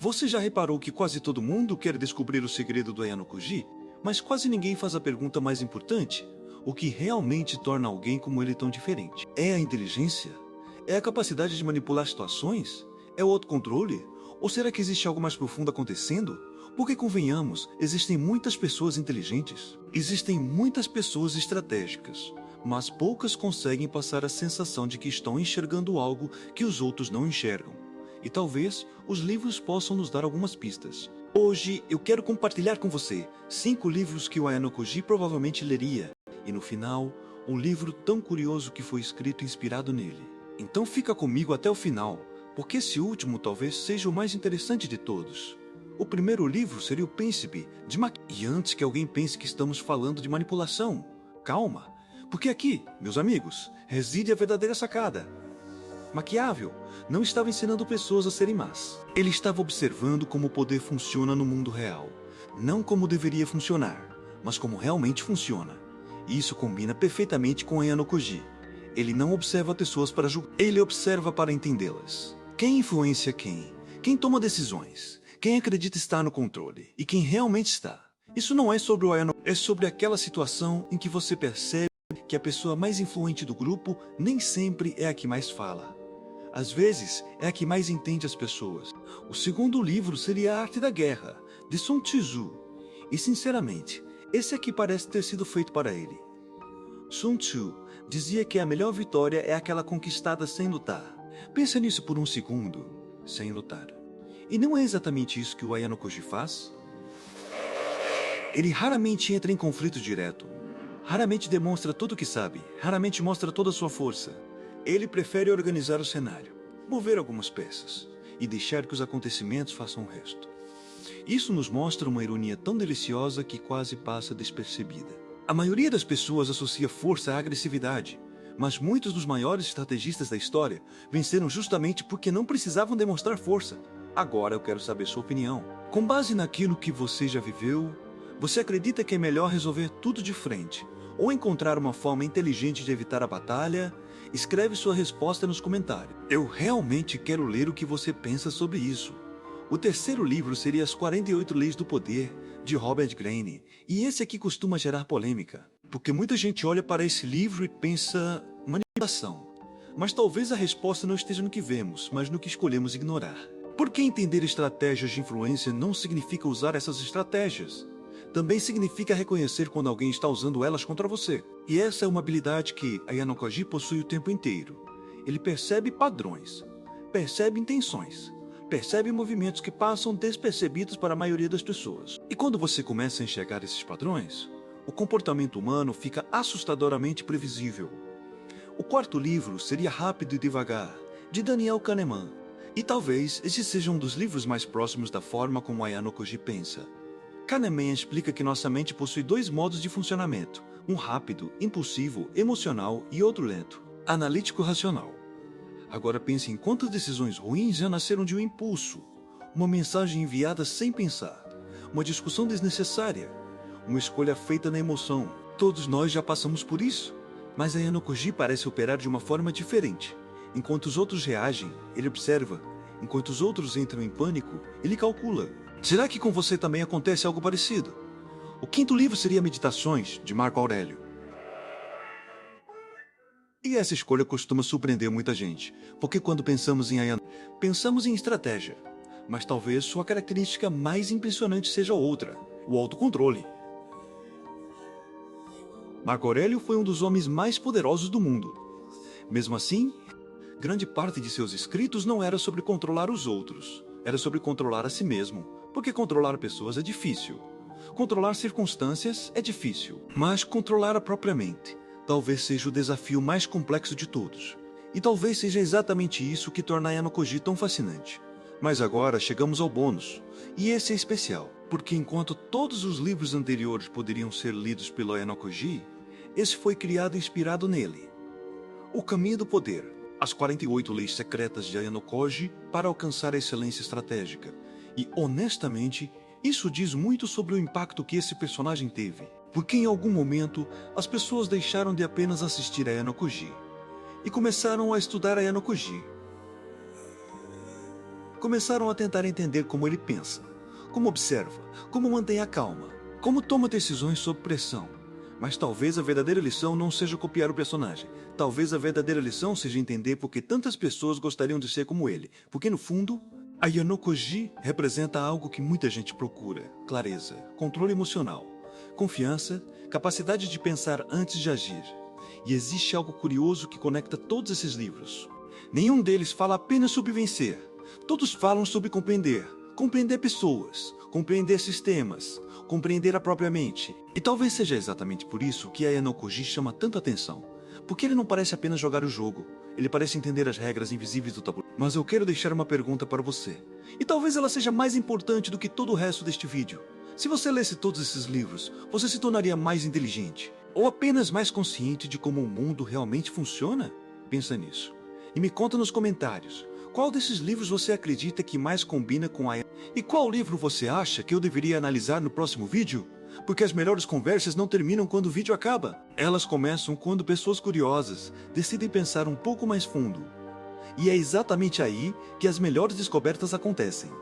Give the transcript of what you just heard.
Você já reparou que quase todo mundo quer descobrir o segredo do Ayano-Koji, mas quase ninguém faz a pergunta mais importante: o que realmente torna alguém como ele tão diferente? É a inteligência? É a capacidade de manipular situações? É o autocontrole? Ou será que existe algo mais profundo acontecendo? Porque, convenhamos, existem muitas pessoas inteligentes, existem muitas pessoas estratégicas, mas poucas conseguem passar a sensação de que estão enxergando algo que os outros não enxergam. E talvez os livros possam nos dar algumas pistas. Hoje eu quero compartilhar com você 5 livros que o Ayano-Koji provavelmente leria, e no final, um livro tão curioso que foi escrito inspirado nele. Então fica comigo até o final, porque esse último talvez seja o mais interessante de todos. O primeiro livro seria O Príncipe de E antes que alguém pense que estamos falando de manipulação, calma, porque aqui, meus amigos, reside a verdadeira sacada. Maquiavel não estava ensinando pessoas a serem más. Ele estava observando como o poder funciona no mundo real. Não como deveria funcionar, mas como realmente funciona. E isso combina perfeitamente com Ayano-Koji. Ele não observa pessoas para julgar, ele observa para entendê-las. Quem influencia quem? Quem toma decisões? Quem acredita estar no controle? E quem realmente está? Isso não é sobre o Ayano, é sobre aquela situação em que você percebe que a pessoa mais influente do grupo nem sempre é a que mais fala. Às vezes, é a que mais entende as pessoas. O segundo livro seria A Arte da Guerra, de Sun Tzu. E sinceramente, esse aqui parece ter sido feito para ele. Sun Tzu dizia que a melhor vitória é aquela conquistada sem lutar. Pensa nisso por um segundo, sem lutar. E não é exatamente isso que o Ayano-Koji faz? Ele raramente entra em conflito direto. Raramente demonstra tudo o que sabe. Raramente mostra toda a sua força. Ele prefere organizar o cenário, mover algumas peças e deixar que os acontecimentos façam o resto. Isso nos mostra uma ironia tão deliciosa que quase passa despercebida. A maioria das pessoas associa força à agressividade, mas muitos dos maiores estrategistas da história venceram justamente porque não precisavam demonstrar força. Agora eu quero saber sua opinião. Com base naquilo que você já viveu, você acredita que é melhor resolver tudo de frente ou encontrar uma forma inteligente de evitar a batalha? Escreve sua resposta nos comentários. Eu realmente quero ler o que você pensa sobre isso. O terceiro livro seria As 48 Leis do Poder, de Robert Greene. E esse aqui costuma gerar polêmica, porque muita gente olha para esse livro e pensa manipulação. Mas talvez a resposta não esteja no que vemos, mas no que escolhemos ignorar. Porque entender estratégias de influência não significa usar essas estratégias. Também significa reconhecer quando alguém está usando elas contra você. E essa é uma habilidade que Ayano-Koji possui o tempo inteiro. Ele percebe padrões, percebe intenções, percebe movimentos que passam despercebidos para a maioria das pessoas. E quando você começa a enxergar esses padrões, o comportamento humano fica assustadoramente previsível. O quarto livro seria Rápido e Devagar, de Daniel Kahneman. E talvez esse seja um dos livros mais próximos da forma como Ayano-Koji pensa. Kahneman explica que nossa mente possui 2 modos de funcionamento, um rápido, impulsivo, emocional e outro lento, analítico-racional. Agora pense em quantas decisões ruins já nasceram de um impulso, uma mensagem enviada sem pensar, uma discussão desnecessária, uma escolha feita na emoção. Todos nós já passamos por isso, mas Ayano-Koji parece operar de uma forma diferente. Enquanto os outros reagem, ele observa. Enquanto os outros entram em pânico, ele calcula. Será que com você também acontece algo parecido? O quinto livro seria Meditações, de Marco Aurélio. E essa escolha costuma surpreender muita gente, porque quando pensamos em Ayano, pensamos em estratégia. Mas talvez sua característica mais impressionante seja outra, o autocontrole. Marco Aurélio foi um dos homens mais poderosos do mundo. Mesmo assim, grande parte de seus escritos não era sobre controlar os outros, era sobre controlar a si mesmo, porque controlar pessoas é difícil. Controlar circunstâncias é difícil, mas controlar a própria mente talvez seja o desafio mais complexo de todos. E talvez seja exatamente isso que torna Ayano-Koji tão fascinante. Mas agora chegamos ao bônus, e esse é especial, porque enquanto todos os livros anteriores poderiam ser lidos pelo Ayano-Koji, esse foi criado inspirado nele. O Caminho do Poder, as 48 leis secretas de Ayano-Koji para alcançar a excelência estratégica. E, honestamente, isso diz muito sobre o impacto que esse personagem teve, porque em algum momento as pessoas deixaram de apenas assistir a Ayano-Koji e começaram a estudar Ayano-Koji. começaram a tentar entender como ele pensa, como observa, como mantém a calma, como toma decisões sob pressão. Mas talvez a verdadeira lição não seja copiar o personagem. Talvez a verdadeira lição seja entender por que tantas pessoas gostariam de ser como ele. Porque no fundo, Ayano Koji representa algo que muita gente procura: clareza, controle emocional, confiança, capacidade de pensar antes de agir. E existe algo curioso que conecta todos esses livros. Nenhum deles fala apenas sobre vencer. Todos falam sobre compreender. Compreender pessoas, compreender sistemas, compreender a própria mente. E talvez seja exatamente por isso que Ayano Koji chama tanta atenção. Porque ele não parece apenas jogar o jogo. Ele parece entender as regras invisíveis do tabuleiro. Mas eu quero deixar uma pergunta para você. E talvez ela seja mais importante do que todo o resto deste vídeo. Se você lesse todos esses livros, você se tornaria mais inteligente? Ou apenas mais consciente de como o mundo realmente funciona? Pensa nisso. E me conta nos comentários. Qual desses livros você acredita que mais combina com a... E qual livro você acha que eu deveria analisar no próximo vídeo? Porque as melhores conversas não terminam quando o vídeo acaba. Elas começam quando pessoas curiosas decidem pensar um pouco mais fundo. E é exatamente aí que as melhores descobertas acontecem.